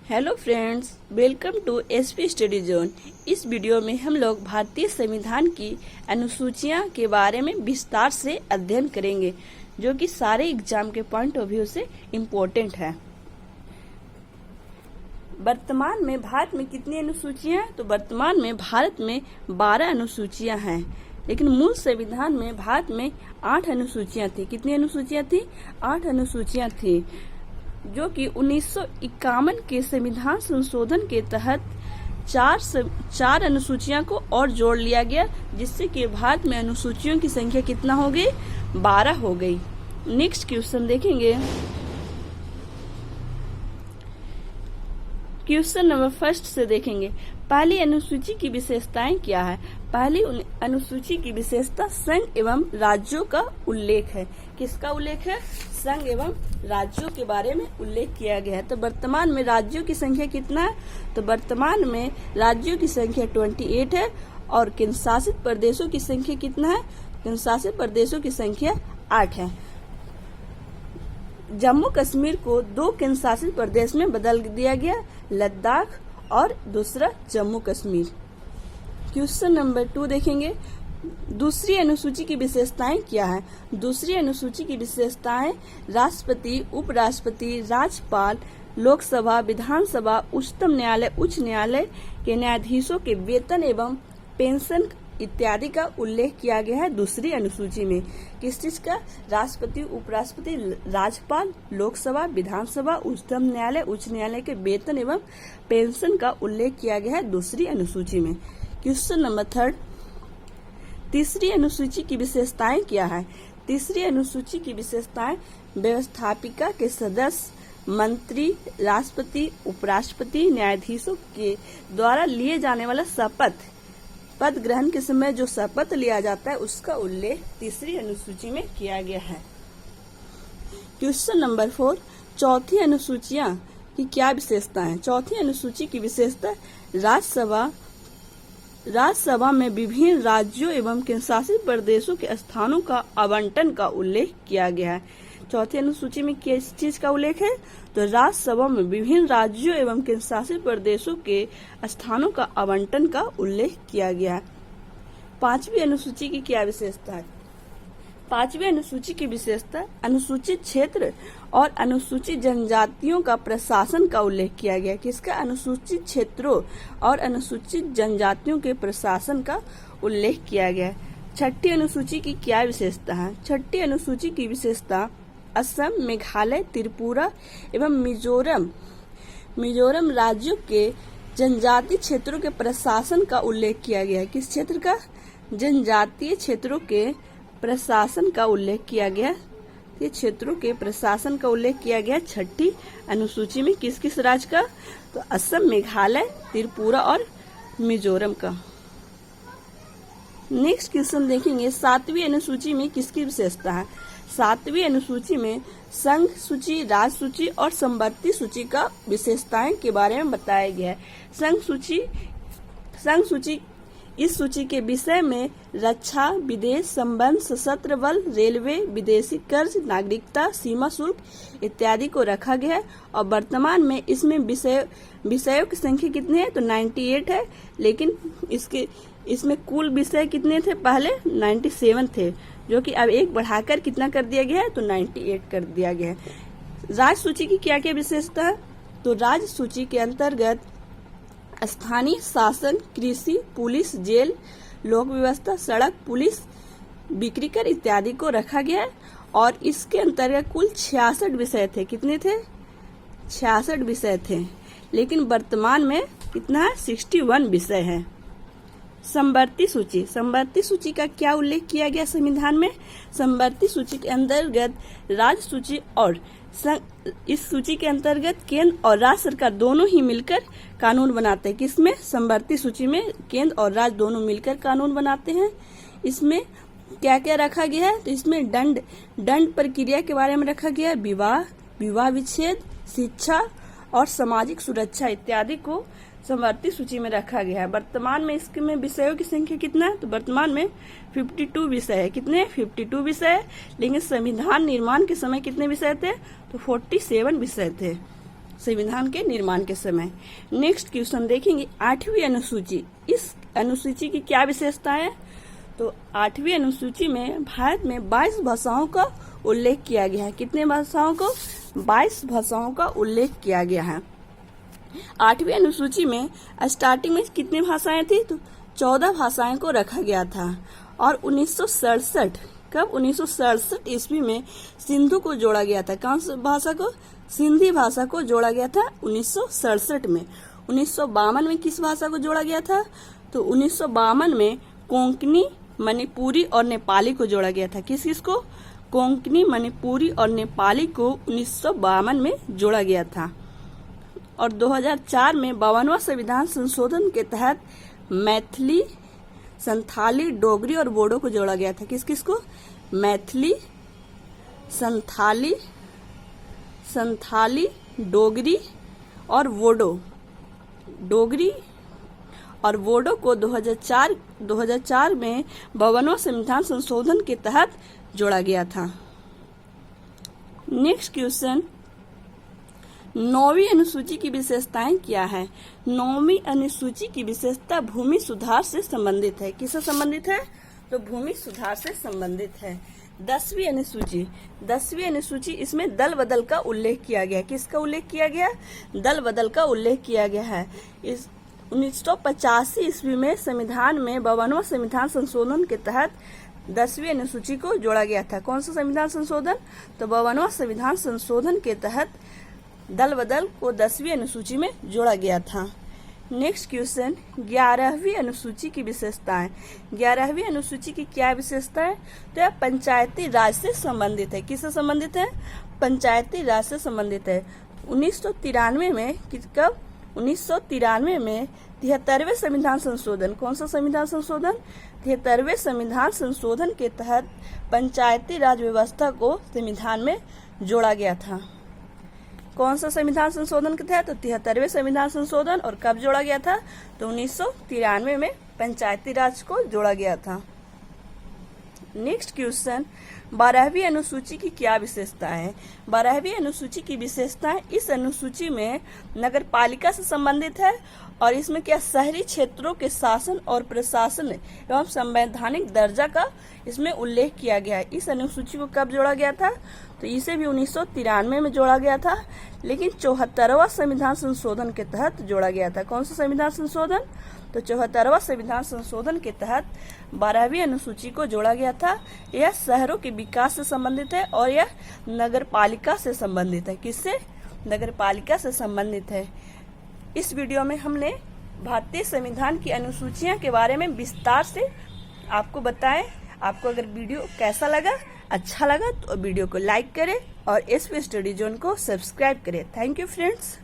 Hello friends, welcome to SP study zone. इस video में हम लोग भारतीय संविधान की अनुसूचियां के बारे में विस्तार से अध्ययन करेंगे, जो कि सारे एग्जाम के पॉइंट ऑफ व्यू से इम्पोर्टेंट है। वर्तमान में भारत में कितनी अनुसूचियां हैं? तो वर्तमान में भारत में 12 अनुसूचियां हैं, लेकिन मूल संविधान में भारत में 8 अनुसूचियां थी। कितनी अनुसूचियां थी? 8 अनुसूचियां थी, जो कि 1951 के संविधान संशोधन के तहत चार अनुसूचियां को और जोड़ लिया गया, जिससे कि भारत में अनुसूचियों की संख्या कितना हो गई? 12 हो गई। नेक्स्ट क्वेश्चन देखेंगे। क्वेश्चन नंबर फर्स्ट से देखेंगे। पहली अनुसूची की विशेषताएं क्या है? पहली अनुसूची की विशेषता संघ एवं राज्यों का उल्लेख है। किसका उल्लेख है? संघ एवं राज्यों के बारे में उल्लेख किया गया है। तो वर्तमान में राज्यों की संख्या कितना है? तो वर्तमान में राज्यों की संख्या 28 है और केंद्र शासित प्रदेशों की संख्या कितना है? केंद्र शासित प्रदेशों की संख्या 8 है। जम्मू कश्मीर को 2 केंद्र शासित प्रदेश में बदल दिया गया, लद्दाख और दूसरा जम्मू कश्मीर। क्वेश्चन नंबर 2 देखेंगे। दूसरी अनुसूची की विशेषताएं क्या है? दूसरी अनुसूची की विशेषताएं राष्ट्रपति, उपराष्ट्रपति, राज्यपाल, लोकसभा, विधानसभा, उच्चतम न्यायालय, उच्च न्यायालय के न्यायाधीशों के वेतन एवं पेंशन इत्यादि का उल्लेख किया गया है दूसरी अनुसूची में। किस चीज का? राष्ट्रपति, उपराष्ट्रपति, राज्यपाल, लोकसभा, विधानसभा, उच्चतम न्यायालय, उच्च न्यायालय के वेतन एवं पेंशन का उल्लेख किया गया है दूसरी अनुसूची में। Question number 3। तीसरी अनुसूची की विशेषताएं क्या है? तीसरी अनुसूची की विशेषताएं व्यवस्थापिका के सदस्य, मंत्री, राष्ट्रपति, उपराष्ट्रपति, न्यायाधीशों के द्वारा लिए जाने वाला शपथ, पद ग्रहण के समय जो शपथ लिया जाता है उसका उल्लेख तीसरी अनुसूची में किया गया है। Question number 4। चौथी अनुसूचियां की क्या विशेषता है? चौथी अनुसूची की विशेषता राज्यसभा में विभिन्न राज्यों एवं केंद्रशासित प्रदेशों के स्थानों का आवंटन का उल्लेख किया गया है। चौथी अनुसूची में किस चीज का उल्लेख है? तो राज्यसभा में विभिन्न राज्यों एवं केंद्रशासित प्रदेशों के स्थानों का आवंटन का उल्लेख किया गया है। पांचवी अनुसूची की क्या विशेषता है? पांचवी अनुसूची की विशेषता अनुसूचित क्षेत्र और अनुसूचित जनजातियों का प्रशासन का उल्लेख किया गया। किसका? अनुसूचित क्षेत्रों और अनुसूचित जनजातियों के प्रशासन का उल्लेख किया गया। छठी अनुसूची की क्या विशेषता है? छठी अनुसूची की विशेषता असम, मेघालय, त्रिपुरा एवं मिजोरम राज्यों के जनजातीय क्षेत्रों के प्रशासन का उल्लेख किया गया है। किस क्षेत्र का? जनजातीय क्षेत्रों के प्रशासन का उल्लेख किया गया। ये क्षेत्रों के प्रशासन का उल्लेख किया गया छठी अनुसूची में। किस किस राज्य का? तो असम, मेघालय, त्रिपुरा और मिजोरम का। नेक्स्ट क्वेश्चन देखेंगे। सातवीं अनुसूची में किसकी विशेषता है? सातवीं अनुसूची में संघ सूची, राज्य सूची और समवर्ती सूची का विशेषताएं के बारे में बताया गया है। संघ सूची इस सूची के विषय में रक्षा, विदेश संबंध, सशस्त्र बल, रेलवे, विदेशी कर्ज, नागरिकता, सीमा शुल्क इत्यादि को रखा गया है। और वर्तमान में इसमें विषयों की संख्या कितनी है? तो 98 है, लेकिन इसमें कुल विषय कितने थे? पहले 97 थे, जो कि अब एक बढ़ाकर कितना कर दिया गया है? तो 98 कर दिया गया है। राज्य सूची की क्या क्या विशेषता है? तो राज्य सूची के अंतर्गत स्थानीय शासन, कृषि, पुलिस, जेल, लोक व्यवस्था, सड़क, पुलिस, बिक्री कर इत्यादि को रखा गया है। और इसके अंतर्गत कुल 66 विषय थे। कितने थे? 66 विषय थे, लेकिन वर्तमान में कितना है? 61 विषय है। समवर्ती सूची का क्या उल्लेख किया गया संविधान में? समवर्ती सूची के अंतर्गत राज्य सूची और इस सूची के अंतर्गत केंद्र और राज्य सरकार दोनों ही मिलकर कानून बनाते हैं। किसमें? समवर्ती सूची में केंद्र और राज्य दोनों मिलकर कानून बनाते हैं। इसमें क्या क्या रखा गया है? तो इसमें दंड प्रक्रिया के बारे में रखा गया है। विवाह विच्छेद, शिक्षा और सामाजिक सुरक्षा इत्यादि को समवर्ती सूची में रखा गया है। वर्तमान में इसके में विषयों की संख्या कितना है? तो वर्तमान में 52 विषय है। कितने? 52 विषय है, लेकिन संविधान निर्माण के समय कितने विषय थे? तो 47 विषय थे। संविधान के निर्माण के समय। नेक्स्ट क्वेश्चन देखेंगे 8वीं अनुसूची। इस अनुसूची की क्या विशेषता है? तो 8वीं अनुसूची में भारत में 22 भाषाओं का उल्लेख किया गया है। कितने भाषाओं को? 22 भाषाओं का उल्लेख किया गया है। 8वीं अनुसूची में स्टार्टिंग में कितनी भाषाएं थी? तो 14 भाषाएं को रखा गया था। और 1967 कब? 1967 ईस्वी में सिंधु को जोड़ा गया था। कौन सी भाषा को? सिंधी भाषा को जोड़ा गया था 1967 में। 1952 में किस भाषा को जोड़ा गया था? तो 1952 में कोंकणी, मणिपुरी और नेपाली को जोड़ा गया था। किस किस को? कोंकणी, मणिपुरी और नेपाली को 1952 में जोड़ा गया था। और 2004 में 52वां संविधान संशोधन के तहत मैथिली, संथाली, डोगरी और बोडो को जोड़ा गया था। किस किस को? मैथिली, संथाली, डोगरी और बोडो। डोगरी और बोडो को 2004 में 52वां संविधान संशोधन के तहत जोड़ा गया था। नेक्स्ट क्वेश्चन, 9वीं अनुसूची की विशेषताएं क्या है? 9वीं अनुसूची की विशेषता भूमि सुधार से संबंधित है। किससे संबंधित है? तो भूमि सुधार से संबंधित है। 10वीं अनुसूची इसमें दल बदल का उल्लेख किया गया है। किसका उल्लेख किया गया? दल बदल का उल्लेख किया गया है। इस 1985 ईस्वी में संविधान में 52वां संविधान संशोधन के तहत 10वीं अनुसूची को जोड़ा गया था। कौन सा संविधान संशोधन? तो 52वां संविधान संशोधन के तहत दल बदल को 10वीं अनुसूची में जोड़ा गया था। नेक्स्ट क्वेश्चन, 11वीं अनुसूची की विशेषताएं। 11वीं अनुसूची की क्या विशेषता है? तो यह पंचायती राज से संबंधित है। किससे संबंधित है? पंचायती राज से संबंधित है। 1993 में कब? 1993 में 73वें संविधान संशोधन। कौन सा संविधान संशोधन? 73वें संविधान संशोधन के तहत पंचायती राज व्यवस्था को संविधान में जोड़ा गया था। कौन सा संविधान संशोधन के तहत? तो 73वें संविधान संशोधन। और कब जोड़ा गया था? तो 1993 में पंचायती राज को जोड़ा गया था। नेक्स्ट क्वेश्चन, 12वीं अनुसूची की क्या विशेषता है? 12वीं अनुसूची की विशेषताएं, इस अनुसूची में नगर पालिका से संबंधित है और इसमें क्या शहरी क्षेत्रों के शासन और प्रशासन एवं संवैधानिक दर्जा का इसमें उल्लेख किया गया है। इस अनुसूची को कब जोड़ा गया था? तो इसे भी 1993 में जोड़ा गया था, लेकिन 74वां संविधान संशोधन के तहत जोड़ा गया था। कौन सा संविधान संशोधन? तो 74वां संविधान संशोधन के तहत 12वीं अनुसूची को जोड़ा गया था। यह शहरों के विकास से संबंधित है और यह नगर पालिका से संबंधित है। किससे? नगर पालिका से संबंधित है। इस वीडियो में हमने भारतीय संविधान की अनुसूचियां के बारे में विस्तार से आपको बताएं। आपको अगर वीडियो कैसा लगा, अच्छा लगा, तो वीडियो को लाइक करें और एसपी स्टडी जोन को सब्सक्राइब करें। Thank you friends.